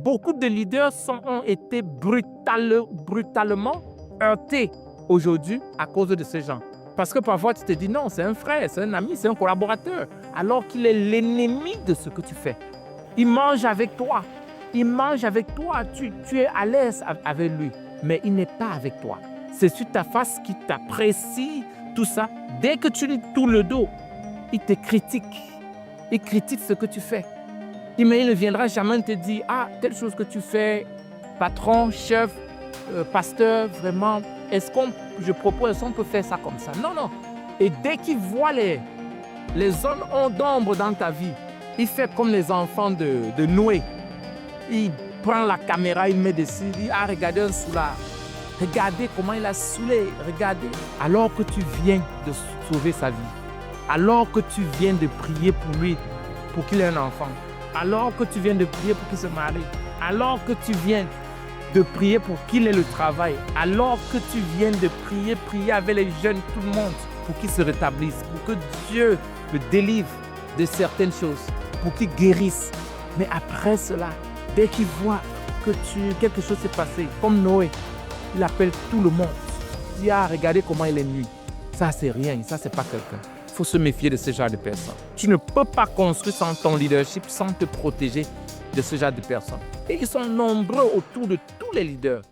beaucoup de leaders ont été brutalement heurtés aujourd'hui à cause de ces gens. Parce que parfois, tu te dis non, c'est un frère, c'est un ami, c'est un collaborateur, alors qu'il est l'ennemi de ce que tu fais. Il mange avec toi. Il mange avec toi. Tu es à l'aise avec lui, mais il n'est pas avec toi. C'est sur ta face qu'il t'apprécie, tout ça. Dès que tu lui tournes le dos, il te critique. Il critique ce que tu fais. Mais il ne viendra jamais te dire, ah, telle chose que tu fais, patron, chef, pasteur, vraiment, je propose, est-ce qu'on peut faire ça comme ça? Non, non. Et dès qu'il voit les zones d'ombre dans ta vie, il fait comme les enfants de Noé. Il prend la caméra, il met dessus, il dit, ah, regardez un soulard. Regardez comment il a saoulé, regardez. Alors que tu viens de sauver sa vie, alors que tu viens de prier pour lui, pour qu'il ait un enfant, alors que tu viens de prier pour qu'il se marie, alors que tu viens de prier pour qu'il ait le travail, alors que tu viens de prier avec les jeunes, tout le monde, pour qu'ils se rétablissent, pour que Dieu le délivre de certaines choses, pour qu'il guérisse. Mais après cela, dès qu'il voit que quelque chose s'est passé, comme Noé, il appelle tout le monde. Il dit, ah, regardez comment il est nuit. Ça, c'est rien, ça, c'est pas quelqu'un. Il faut se méfier de ce genre de personnes. Tu ne peux pas construire sans ton leadership, sans te protéger de ce genre de personnes. Et ils sont nombreux autour de tous les leaders.